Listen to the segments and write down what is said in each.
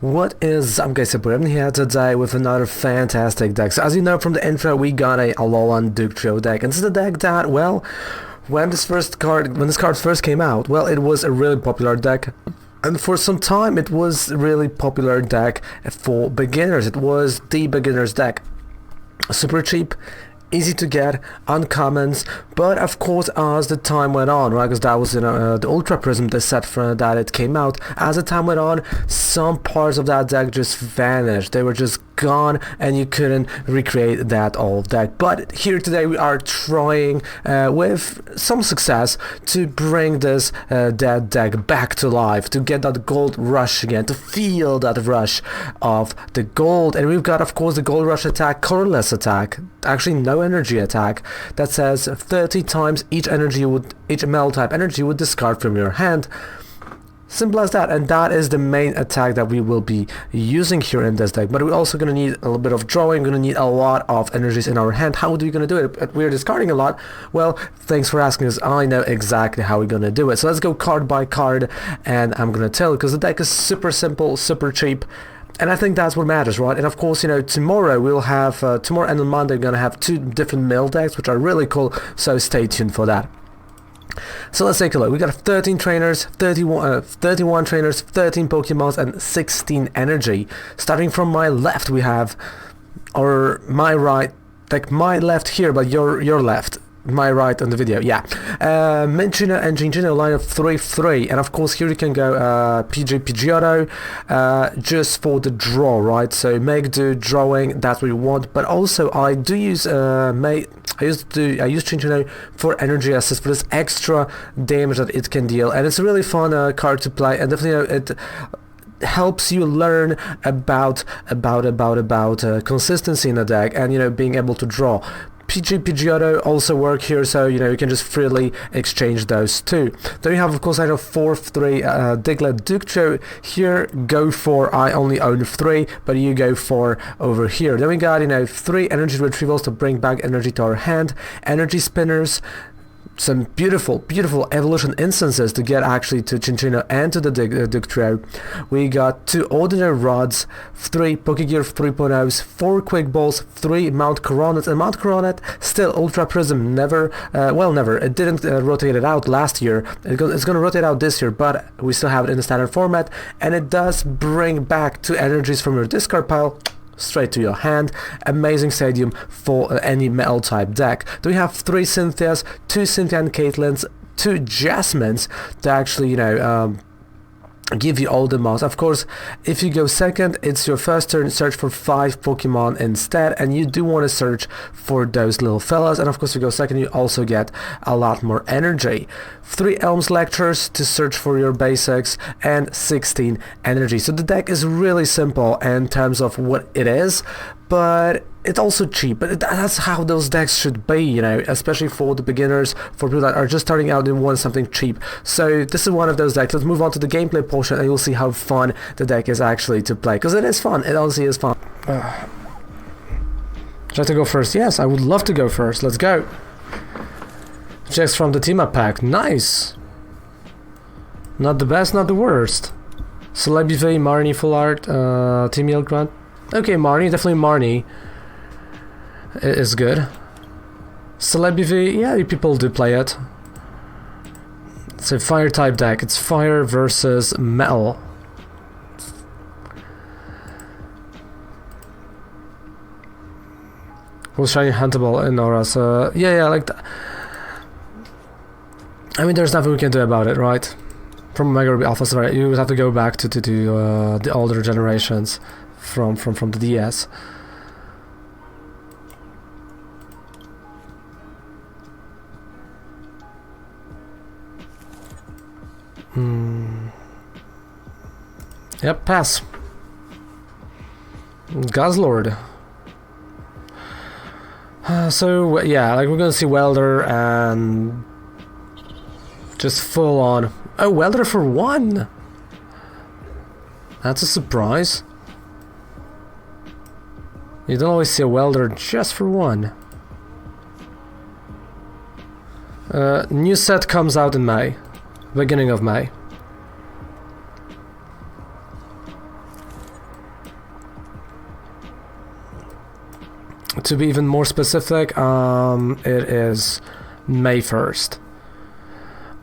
What is up, guys? I'm here today with another fantastic deck. So as you know from the intro, we got a Alolan Dugtrio deck, and this is a deck that, well, when this card first came out, well, it was a really popular deck. And for some time, it was a really popular deck for beginners. It was the beginner's deck. Super cheap, easy to get, uncommons, but of course as the time went on, right, because that was the Ultra Prism, the set for that it came out, as the time went on, some parts of that deck just vanished. They were just gone and you couldn't recreate that old deck. But here today we are trying with some success to bring this that deck back to life, to get that gold rush again, to feel that rush of the gold. And we've got, of course, the gold rush attack, colorless attack, actually no energy attack, that says 30 times each metal type energy would discard from your hand. Simple as that, and that is the main attack that we will be using here in this deck. But we're also going to need a little bit of drawing, going to need a lot of energies in our hand. How are we going to do it? We're discarding a lot. Well, thanks for asking us. I know exactly how we're going to do it. So let's go card by card, and I'm going to tell you, because the deck is super simple, super cheap. And I think that's what matters, right? And of course, tomorrow we'll have, tomorrow and on Monday we're going to have two different mill decks, which are really cool, so stay tuned for that. So let's take a look. We got 13 trainers, 31 trainers, 13 Pokemons, and 16 energy. Starting from my left, we have, or my right, like my left here, but your left. My right on the video, yeah. Cinccino and Cinccino line of 3-3, and of course here you can go Pidgeotto just for the draw, right? So make do drawing, that's what you want. But also I do use I use Cinccino for energy assist, for this extra damage that it can deal, and it's a really fun card to play, and definitely it helps you learn about consistency in the deck, and being able to draw. Pidgeotto also work here, so you can just freely exchange those two. Then you have, of course, I know 4-3 Diglett Dugtrio. Here go for, I only own 3, but you go for over here. Then we got 3 energy retrievals to bring back energy to our hand, energy spinners, some beautiful evolution instances to get actually to Cinccino and to the Dugtrio. We got 2 ordinary rods, 3 Pokegear 3.0s, 4 quick balls, 3 Mount Coronets, and Mount Coronet still Ultra Prism never, it didn't rotate it out last year. It's going to rotate out this year, but we still have it in the standard format, and it does bring back 2 energies from your discard pile straight to your hand. Amazing stadium for any metal type deck. Do we have 3 Cynthias, 2 Cynthia and Caitlins, 2 Jasmines to actually give you all the mods. Of course, if you go second, it's your first turn, search for 5 Pokemon instead, and you do want to search for those little fellas. And of course, if you go second, you also get a lot more energy. 3 Elms Lectures to search for your basics, and 16 energy. So the deck is really simple in terms of what it is, but it's also cheap. But that's how those decks should be, especially for the beginners, for people that are just starting out and want something cheap. So this is one of those decks. Let's move on to the gameplay portion, and you'll see how fun the deck is actually to play, because it is fun. It honestly is fun. Should I to go first? Yes, I would love to go first. Let's go. Checks from the team up pack. Nice. Not the best, not the worst. Celebi, Marnie, Full Art, Team Yield Grant. Okay, Marnie, definitely Marnie is good. Celebi, yeah, people do play it. It's a fire type deck. It's fire versus metal. Who's shiny huntable in Aura? So yeah, like that. I mean, there's nothing we can do about it, right? From Mega Ruby Alpha, right? You would have to go back to the older generations from the DS. Yep, pass. Guzzlord. So yeah, like we're gonna see Welder and just full on. Oh, Welder for 1. That's a surprise. You don't always see a Welder just for 1. New set comes out in May, beginning of May. To be even more specific, it is May 1st.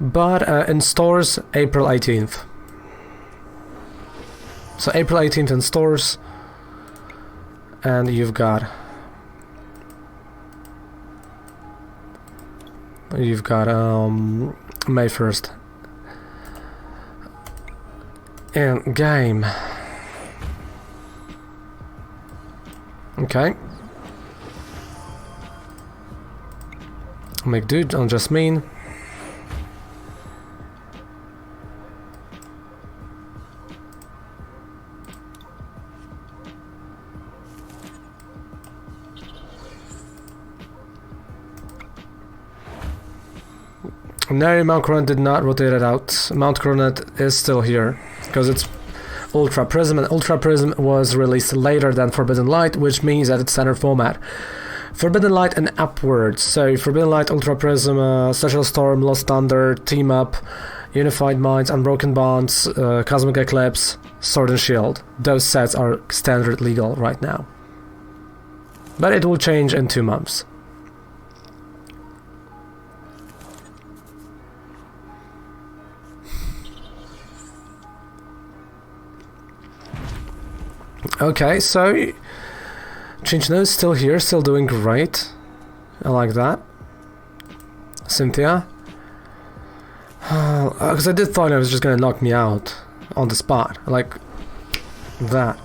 But in stores, April 18th. So April 18th in stores, and you've got May 1st in game. Okay. Make dude on Jasmine. No, Mount Coronet did not rotate it out. Mount Coronet is still here because it's Ultra Prism, and Ultra Prism was released later than Forbidden Light, which means that it's standard format. Forbidden Light and upwards. So Forbidden Light, Ultra Prism, Special Storm, Lost Thunder, Team Up, Unified Minds, Unbroken Bonds, Cosmic Eclipse, Sword and Shield. Those sets are standard legal right now. But it will change in 2 months. Okay, so Cinccino is still here, still doing great. I like that. Cynthia. Because I did thought it was just gonna knock me out on the spot, like that.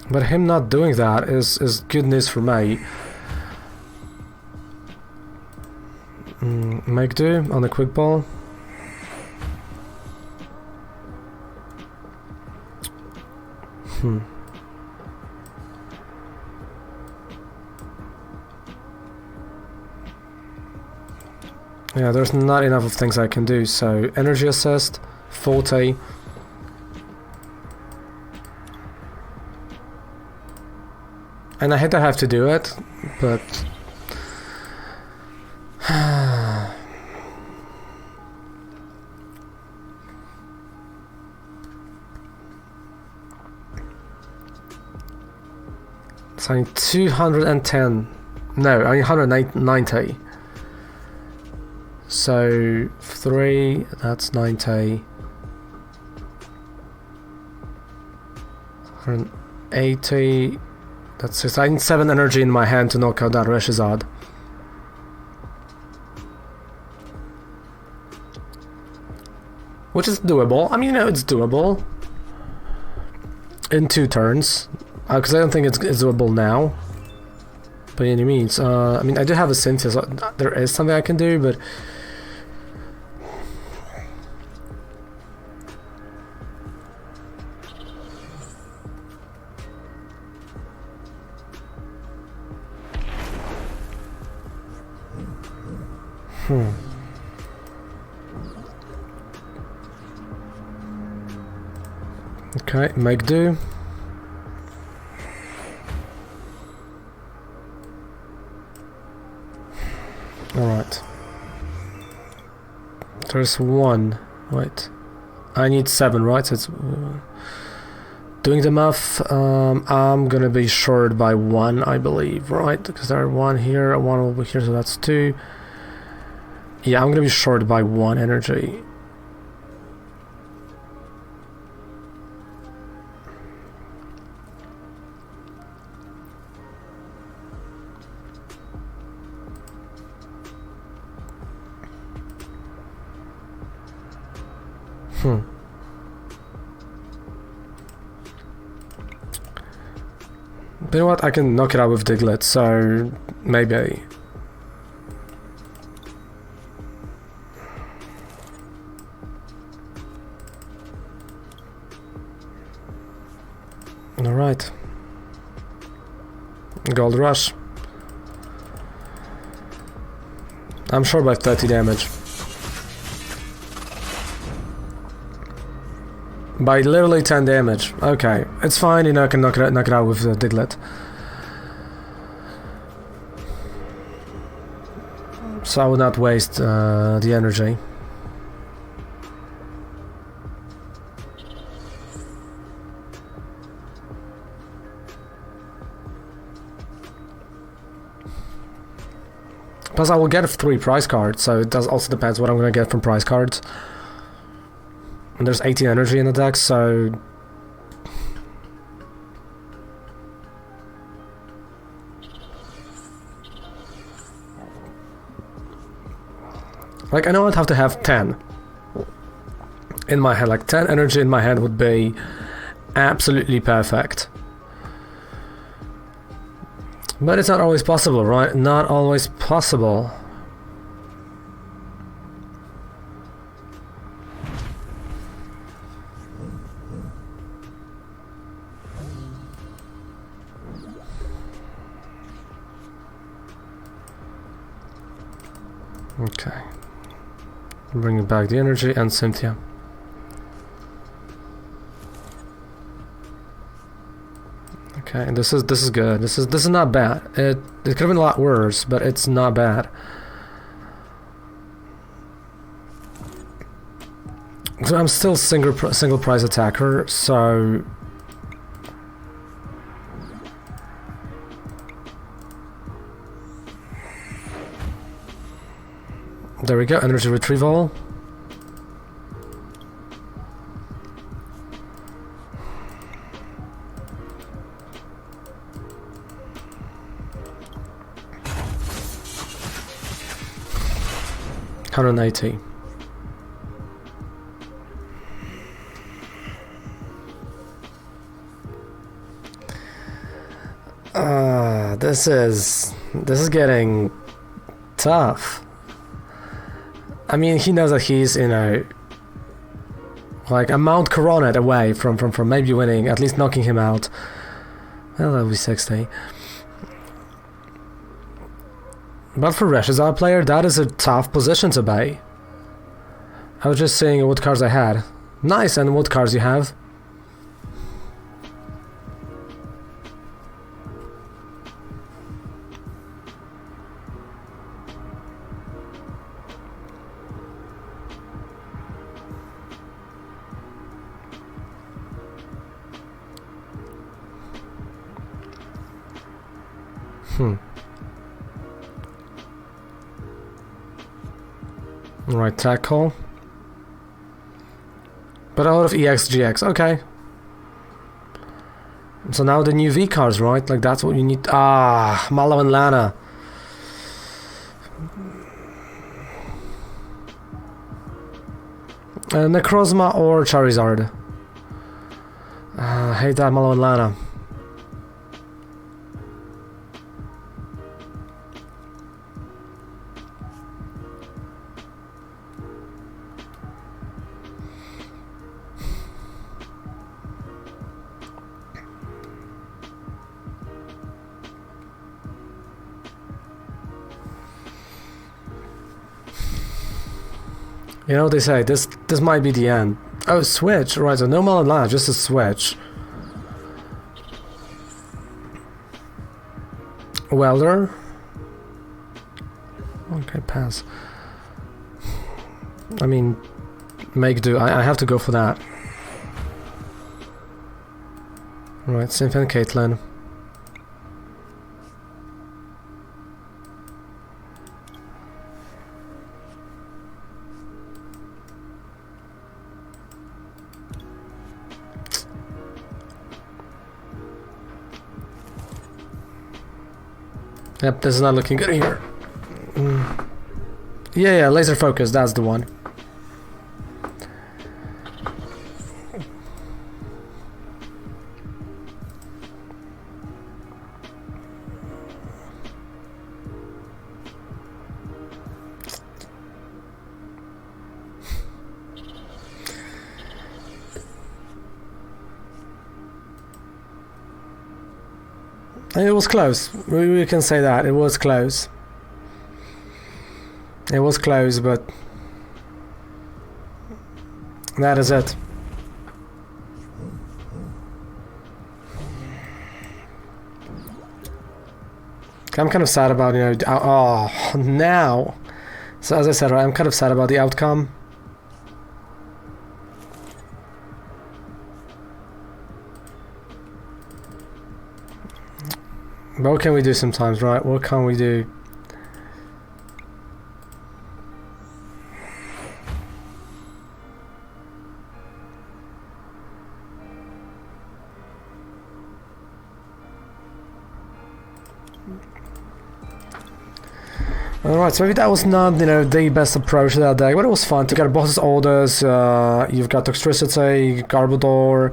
But him not doing that is good news for me. Make do on the quick ball. Yeah, there's not enough of things I can do, so energy assist, 40. And I hate to have to do it, but it's only 210. No, only 190. So 3, that's 90. 180. That's 6. I need 7 energy in my hand to knock out that Reshizad. Which is doable. I mean, you know, it's doable. In 2 turns. Because I don't think it's doable now. By any means. I mean, I do have a Cynthia, so there is something I can do, but... Okay, make do. Alright. There's 1. Wait. I need 7, right? So it's... doing the math, I'm gonna be short by 1, I believe, right? Because there are 1 here, 1 over here, so that's 2. Yeah, I'm gonna be short by 1 energy. You know what? I can knock it out with Diglett, so maybe. Alright. Gold Rush. I'm sure by 30 damage. By literally 10 damage. Okay, it's fine, you know, I can knock it out with Diglett. So I will not waste the energy. Plus I will get 3 prize cards, so it does also depends what I'm gonna get from prize cards. And there's 18 energy in the deck, so... Like, I know I'd have to have 10 in my hand. Like, 10 energy in my hand would be absolutely perfect. But it's not always possible, right? Not always possible. Okay. Bringing back the energy and Cynthia. Okay, and this is good. This is not bad. It could have been a lot worse, but it's not bad. So I'm still single prize attacker, so there we go, energy retrieval. $180. This is getting tough. I mean, he knows that he's, you know, like a Mount Coronet away from maybe winning, at least knocking him out. Well, that'll be 60. But for Resh, as our player, that is a tough position to buy. I was just seeing what cards I had. Nice, and what cards you have? Right, tackle. But a lot of EX, GX, okay. So now the new V cards, right? Like that's what you need. Ah, Mallow and Lana. Necrozma or Charizard. I hate that Mallow and Lana. You know what they say, this might be the end. Oh, switch, right, so no Mallow and Lana, just a switch. Welder. Okay, pass. I mean, make do. I have to go for that. Right, Cynthia and Caitlin. Yep, this is not looking good here. Yeah, laser focus, that's the one. It was close. We can say that. It was close. It was close, but that is it. I'm kind of sad about, you know, oh, now. So as I said, I'm kind of sad about the outcome. But what can we do sometimes, right? What can we do? Alright, so maybe that was not, you know, the best approach to that deck, but it was fun. To get boss's orders, you've got Toxtricity, Garbodor,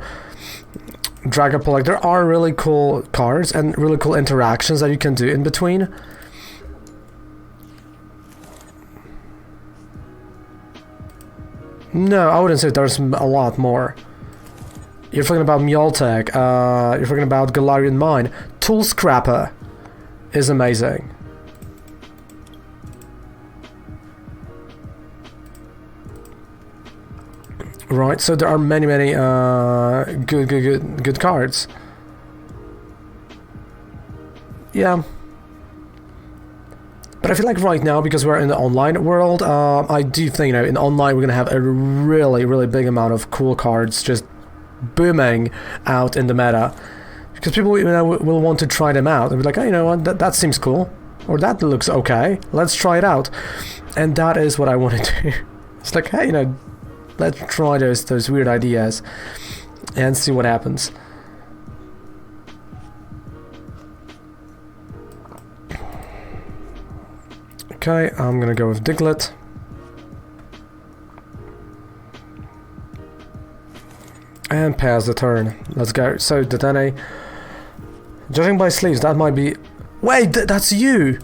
Dragapult. Like, there are really cool cards and really cool interactions that you can do in between. No, I wouldn't say there's a lot more. You're talking about Meowtech, you're talking about Galarian Mine. Tool Scrapper is amazing. Right, so there are many good cards. Yeah. But I feel like right now, because we're in the online world, I do think, you know, in online we're gonna have a really big amount of cool cards just booming out in the meta. Because people, you know, will want to try them out. They'll be like, oh, you know what, that seems cool. Or that looks okay, let's try it out. And that is what I want to do. It's like, hey, you know, let's try those weird ideas and see what happens. Okay, I'm gonna go with Diglett. And pass the turn. Let's go. So, Dedenne. Judging by sleeves, that might be... Wait, that's you!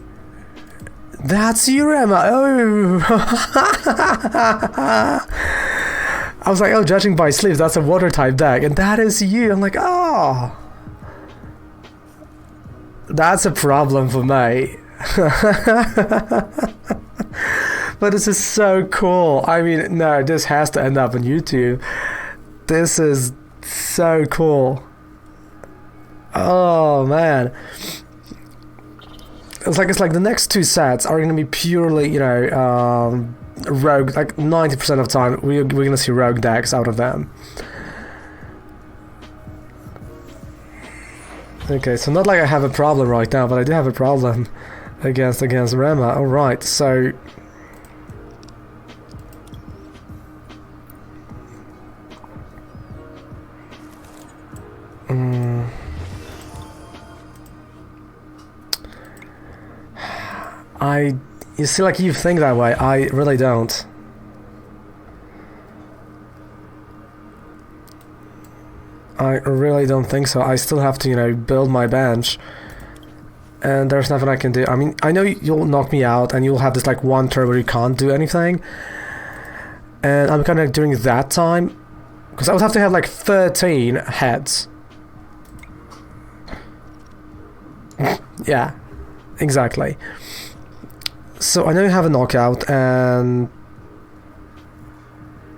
That's you, Emma! Oh! I was like, oh, judging by sleeves, that's a water-type deck. And that is you! I'm like, oh! That's a problem for me. But this is so cool. I mean, no, this has to end up on YouTube. This is so cool. Oh man, it's like the next two sets are gonna be purely, you know, rogue. Like 90% of the time, we're gonna see rogue decks out of them. Okay, so not like I have a problem right now, but I do have a problem against Rema. All right, so. You see, like, you think that way. I really don't. I really don't think so. I still have to, you know, build my bench. And there's nothing I can do. I mean, I know you'll knock me out and you'll have this, like, one turn where you can't do anything. And I'm kind of doing that time. Because I would have to have, like, 13 heads. Yeah, exactly. So I know you have a knockout, and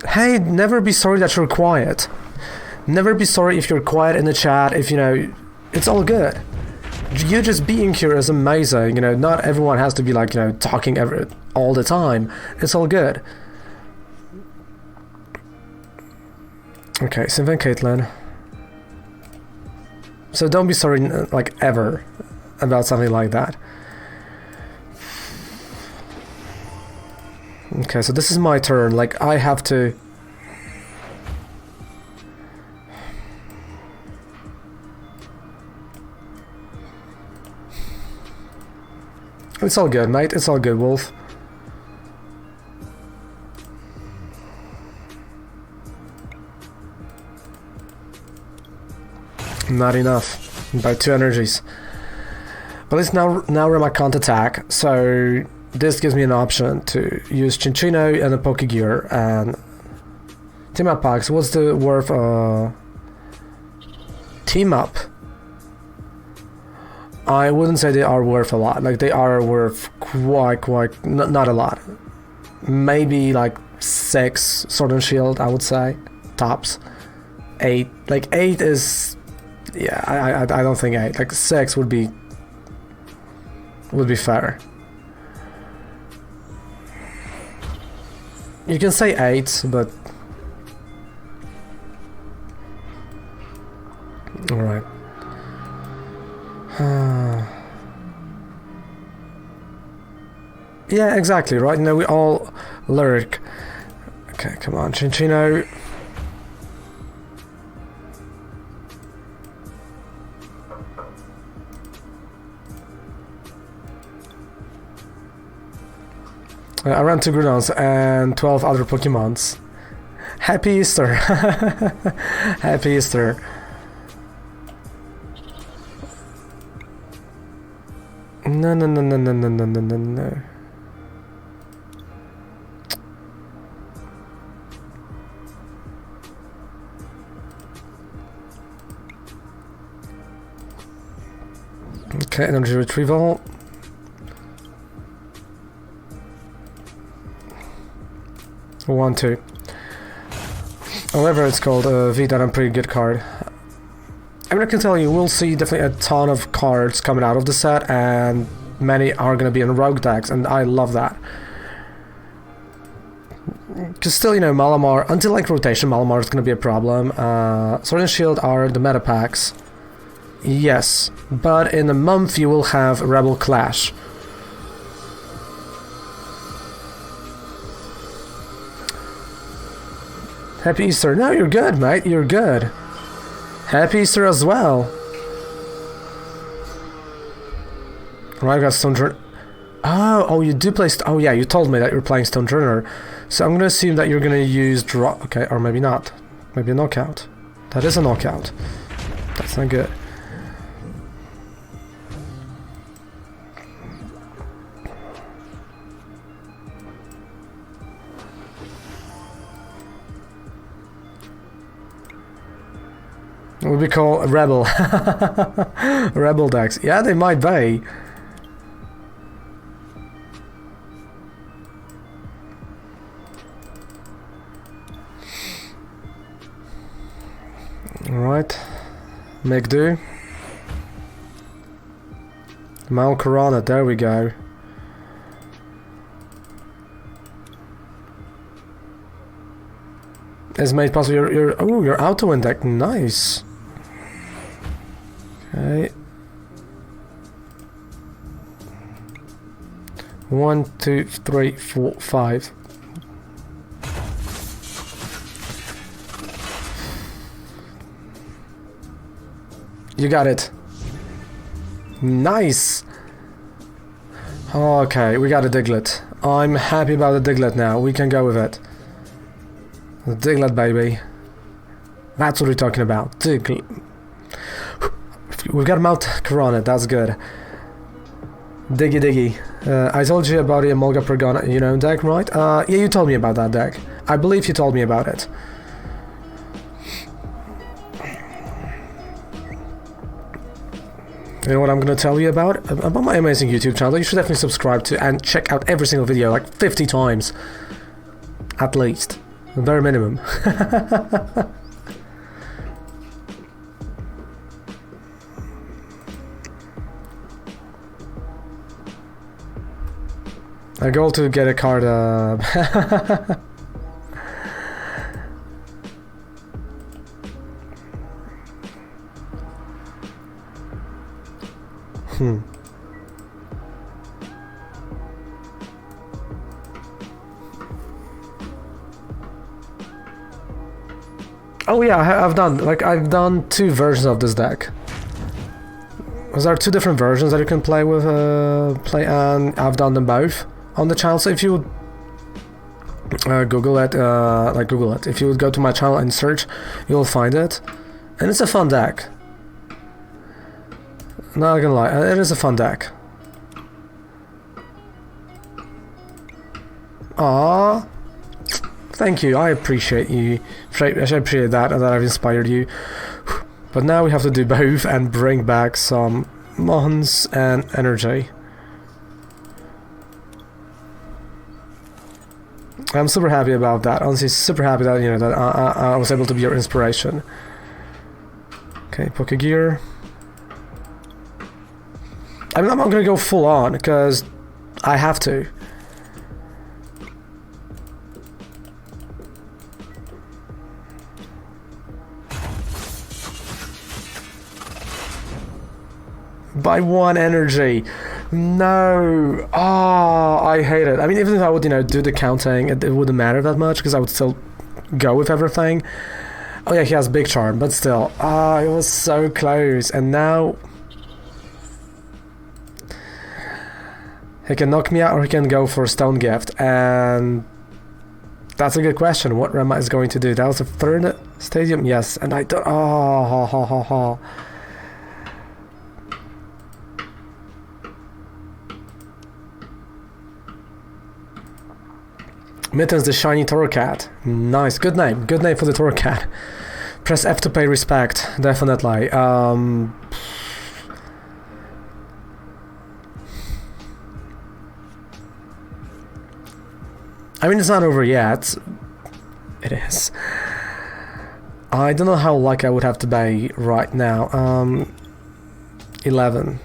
hey, never be sorry that you're quiet. Never be sorry if you're quiet in the chat, if, you know, it's all good. You just being here is amazing, you know, not everyone has to be, like, you know, talking all the time. It's all good. Okay, so then Caitlyn. So don't be sorry, like, ever about something like that. Okay, so this is my turn, like, I have to... It's all good, mate, it's all good, Wolf. Not enough, by 2 energies. But it's now Rema can't attack, so... This gives me an option to use Cinccino and a Pokegear and team up packs. What's the worth? Team up. I wouldn't say they are worth a lot. Like, they are worth quite not a lot. Maybe like 6 Sword and Shield, I would say, tops. 8. Like 8 is, yeah. I don't think 8. Like 6 would be fair. You can say 8, but... Alright. Yeah, exactly, right? You know, we all lyric. Okay, come on, Cinccino. I ran 2 Groudons and 12 other Pokemons. Happy Easter! Happy Easter! No, no, no, no, no, no, no, no, no, no. Okay, energy retrieval. One, two. Whatever it's called, V, that I'm pretty good card. I mean, I can tell you, we'll see definitely a ton of cards coming out of the set, and many are going to be in rogue decks, and I love that. Because still, you know, Malamar, until like rotation, Malamar is going to be a problem. Sword and Shield are the meta packs. Yes, but in a month you will have Rebel Clash. Happy Easter. No, you're good, mate. You're good. Happy Easter as well. Right, I got Stone Journey. Oh, you do play... Oh, yeah, you told me that you're playing Stone Journey. So I'm going to assume that you're going to use draw... Okay, or maybe not. Maybe a knockout. That is a knockout. That's not good. It would be called Rebel. Rebel decks. Yeah, they might be. Alright. Make do. Mount Corona, there we go. Is made possible your auto win deck. Nice. Okay. 1, 2, 3, 4, 5. You got it. Nice. Okay, we got a Diglett. I'm happy about the Diglett now. We can go with it. The Diglett, baby. That's what we're talking about. Diglett. We've got Mount Corona, that's good. Diggy diggy. I told you about the Emolga Pergona, you know, deck, right? Yeah, you told me about that deck. I believe you told me about it. You know what I'm gonna tell you about? About my amazing YouTube channel that you should definitely subscribe to and check out every single video like 50 times. At least. The bare minimum. I go to get a card. Oh yeah, I've done 2 versions of this deck. There are 2 different versions that you can play with, and I've done them both on the channel. So if you would Google it, Google it. If you would go to my channel and search, you'll find it, and it's a fun deck. Not gonna lie, it is a fun deck. Aww. Thank you, I appreciate you. I appreciate that I've inspired you. But now we have to do both and bring back some mons and energy. I'm super happy about that. Honestly, super happy that, you know, that I was able to be your inspiration. Okay, Pokegear. I'm not gonna go full on because I have to. By 1 energy. No. Oh, I hate it. I mean, even if I would, you know, do the counting, it wouldn't matter that much because I would still go with everything. Oh yeah, he has Big Charm, but still. Ah, it was so close. And now... He can knock me out or he can go for Stone Gift, and that's a good question. What Rema is going to do? That was the third stadium? Yes, and I don't... Oh, ha, ha, ha, ha. Mittens, the shiny Torcat. Nice, good name for the Torcat. Press F to pay respect, definitely. I mean, it's not over yet. It is. I don't know how lucky I would have to be right now. 11.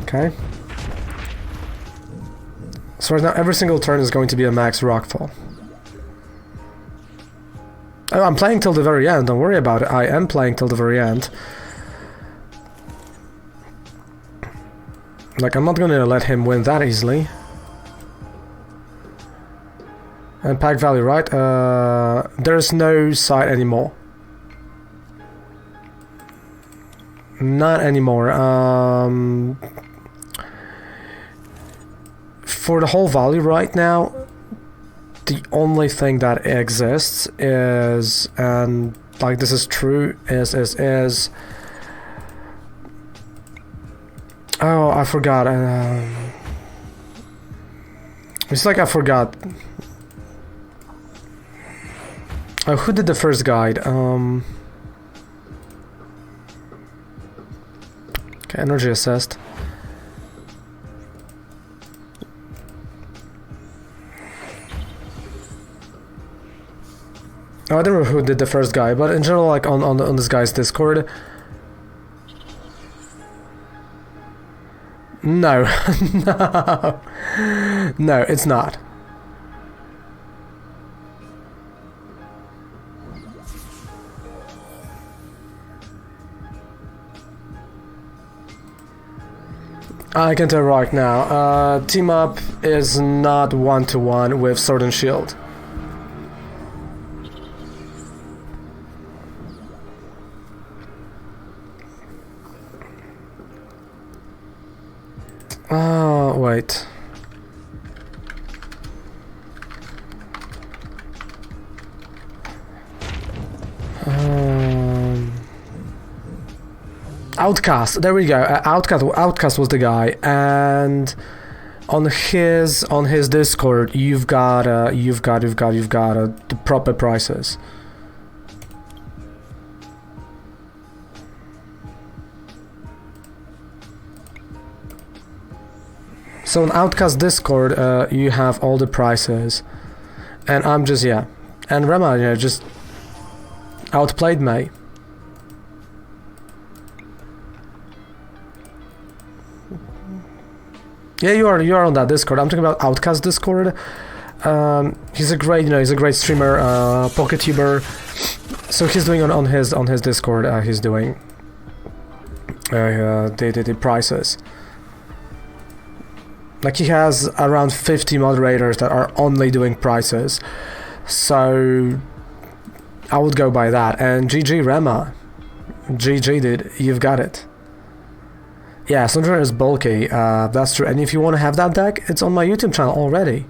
Okay. So right now every single turn is going to be a max rockfall. Oh, I'm playing till the very end, don't worry about it. I am playing till the very end. Like, I'm not gonna let him win that easily. And pack value, right? There's no side anymore. Not anymore. For the whole value right now, the only thing that exists is, and like this is true, is oh, I forgot. It's like I forgot. Oh, who did the first guide? Okay, energy assessed. Oh, I don't remember who did the first guy, but in general, like on this guy's Discord. No, no, no, it's not. I can tell right now, team up is not one-to-one with Sword and Shield. Oh, wait. Outcast, there we go. Outcast was the guy, and on his Discord, you've got the proper prices. So on Outcast Discord, you have all the prices, and I'm just, yeah, and Rema, you know, just outplayed me. Yeah, you are on that Discord. I'm talking about Outcast Discord. He's a great streamer, PokeTuber. So he's doing on his Discord. He's doing the prices. Like, he has around 50 moderators that are only doing prices. So I would go by that. And GG Rema. GG, dude. You've got it. Yeah, Sundra is bulky. That's true. And if you want to have that deck, it's on my YouTube channel already.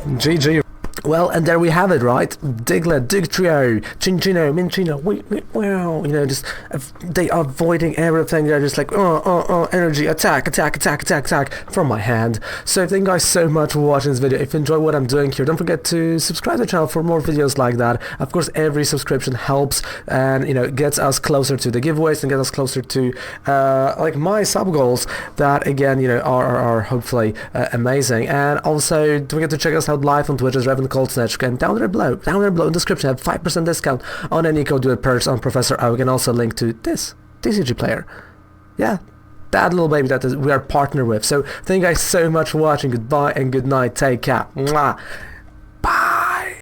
GG. Well, and there we have it, right? Diglett, Dugtrio, Cinccino, Minccino, wow, you know, just they are avoiding everything. They're just like, energy, attack from my hand. So thank you guys so much for watching this video. If you enjoy what I'm doing here, don't forget to subscribe to the channel for more videos like that. Of course, every subscription helps, and you know, gets us closer to the giveaways and gets us closer to like my sub goals that, again, you know, are hopefully amazing. And also don't forget to check us out live on Twitch as Revan Cold Snatch, and down there below in the description, have 5% discount on any code with purchase on Professor Oak, and also link to this TCG player. Yeah, that little baby that we are partnered with. So thank you guys so much for watching. Goodbye and good night. Take care. Mwah.